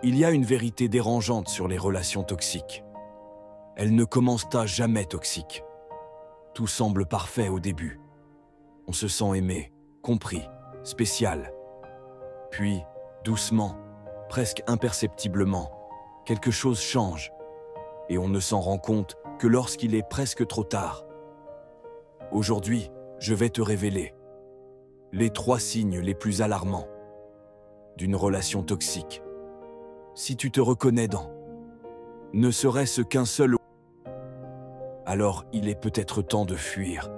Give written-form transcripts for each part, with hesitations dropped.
Il y a une vérité dérangeante sur les relations toxiques. Elles ne commencent jamais toxiques. Tout semble parfait au début. On se sent aimé, compris, spécial. Puis, doucement, presque imperceptiblement, quelque chose change. Et on ne s'en rend compte que lorsqu'il est presque trop tard. Aujourd'hui, je vais te révéler les 3 signes les plus alarmants d'une relation toxique. Si tu te reconnais dans ne serait-ce qu'un seul, alors il est peut-être temps de fuir.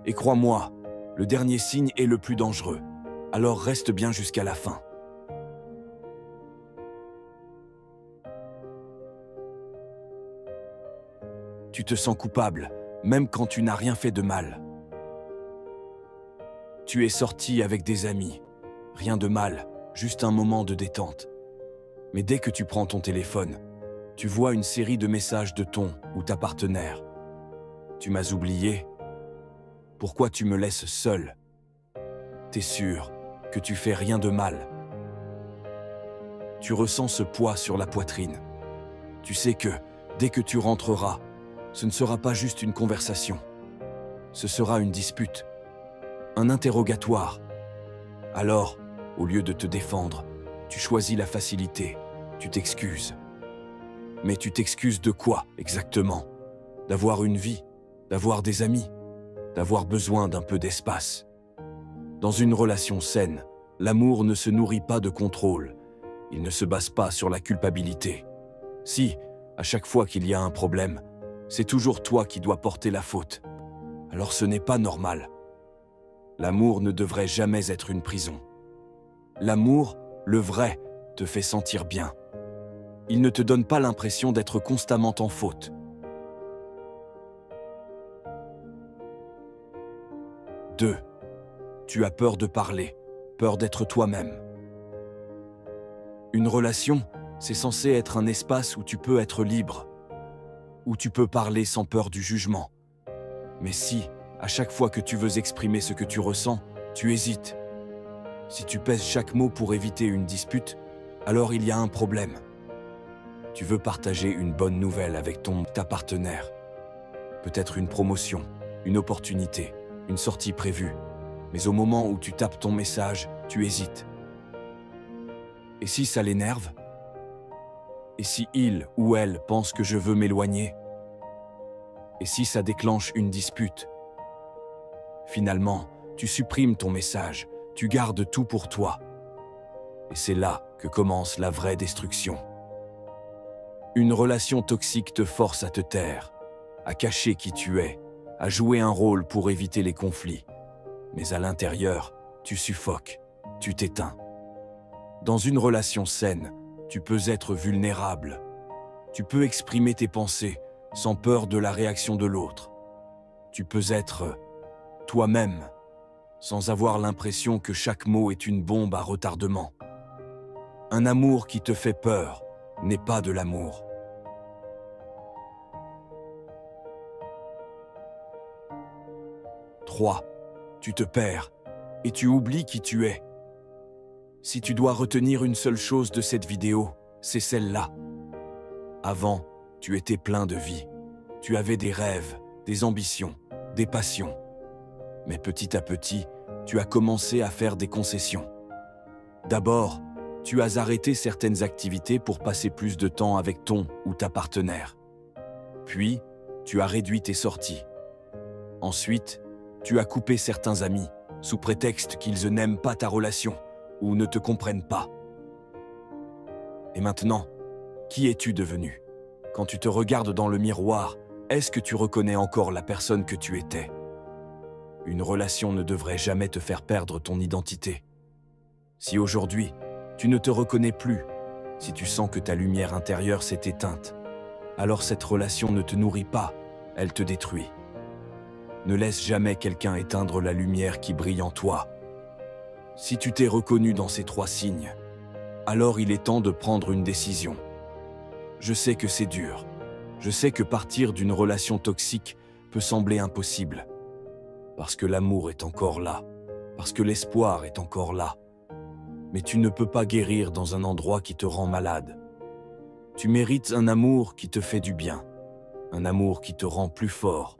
Et crois-moi, le dernier signe est le plus dangereux. Alors reste bien jusqu'à la fin. Tu te sens coupable, même quand tu n'as rien fait de mal. Tu es sorti avec des amis. Rien de mal, juste un moment de détente. Mais dès que tu prends ton téléphone, tu vois une série de messages de ton ou ta partenaire. Tu m'as oublié? Pourquoi tu me laisses seul? T'es sûr que tu fais rien de mal? Tu ressens ce poids sur la poitrine. Tu sais que, dès que tu rentreras, ce ne sera pas juste une conversation. Ce sera une dispute, un interrogatoire. Alors, au lieu de te défendre, tu choisis la facilité, tu t'excuses. Mais tu t'excuses de quoi, exactement? D'avoir une vie, d'avoir des amis, d'avoir besoin d'un peu d'espace. Dans une relation saine, l'amour ne se nourrit pas de contrôle. Il ne se base pas sur la culpabilité. Si, à chaque fois qu'il y a un problème, c'est toujours toi qui dois porter la faute, alors ce n'est pas normal. L'amour ne devrait jamais être une prison. L'amour, le vrai, te fait sentir bien. Il ne te donne pas l'impression d'être constamment en faute. 2. Tu as peur de parler, peur d'être toi-même. Une relation, c'est censé être un espace où tu peux être libre, où tu peux parler sans peur du jugement. Mais si, à chaque fois que tu veux exprimer ce que tu ressens, tu hésites. Si tu pèses chaque mot pour éviter une dispute, alors il y a un problème. Tu veux partager une bonne nouvelle avec ta partenaire. Peut-être une promotion, une opportunité, une sortie prévue. Mais au moment où tu tapes ton message, tu hésites. Et si ça l'énerve? Et si il ou elle pense que je veux m'éloigner? Et si ça déclenche une dispute? Finalement, tu supprimes ton message, tu gardes tout pour toi. Et c'est là que commence la vraie destruction. Une relation toxique te force à te taire, à cacher qui tu es, à jouer un rôle pour éviter les conflits. Mais à l'intérieur, tu suffoques, tu t'éteins. Dans une relation saine, tu peux être vulnérable. Tu peux exprimer tes pensées sans peur de la réaction de l'autre. Tu peux être toi-même, sans avoir l'impression que chaque mot est une bombe à retardement. Un amour qui te fait peur n'est pas de l'amour. 3. Tu te perds et tu oublies qui tu es. Si tu dois retenir une seule chose de cette vidéo, c'est celle-là. Avant, tu étais plein de vie. Tu avais des rêves, des ambitions, des passions. Mais petit à petit, tu as commencé à faire des concessions. D'abord, tu as arrêté certaines activités pour passer plus de temps avec ton ou ta partenaire. Puis, tu as réduit tes sorties. Ensuite, tu as coupé certains amis, sous prétexte qu'ils n'aiment pas ta relation ou ne te comprennent pas. Et maintenant, qui es-tu devenu? Quand tu te regardes dans le miroir, est-ce que tu reconnais encore la personne que tu étais? Une relation ne devrait jamais te faire perdre ton identité. Si aujourd'hui, tu ne te reconnais plus, si tu sens que ta lumière intérieure s'est éteinte, alors cette relation ne te nourrit pas, elle te détruit. Ne laisse jamais quelqu'un éteindre la lumière qui brille en toi. Si tu t'es reconnu dans ces 3 signes, alors il est temps de prendre une décision. Je sais que c'est dur. Je sais que partir d'une relation toxique peut sembler impossible. Parce que l'amour est encore là. Parce que l'espoir est encore là. Mais tu ne peux pas guérir dans un endroit qui te rend malade. Tu mérites un amour qui te fait du bien, un amour qui te rend plus fort,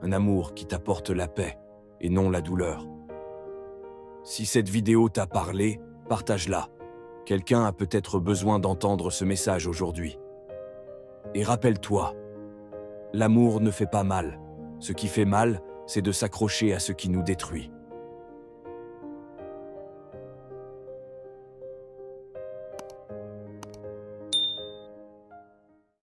un amour qui t'apporte la paix et non la douleur. Si cette vidéo t'a parlé, partage-la. Quelqu'un a peut-être besoin d'entendre ce message aujourd'hui. Et rappelle-toi, l'amour ne fait pas mal. Ce qui fait mal, c'est de s'accrocher à ce qui nous détruit.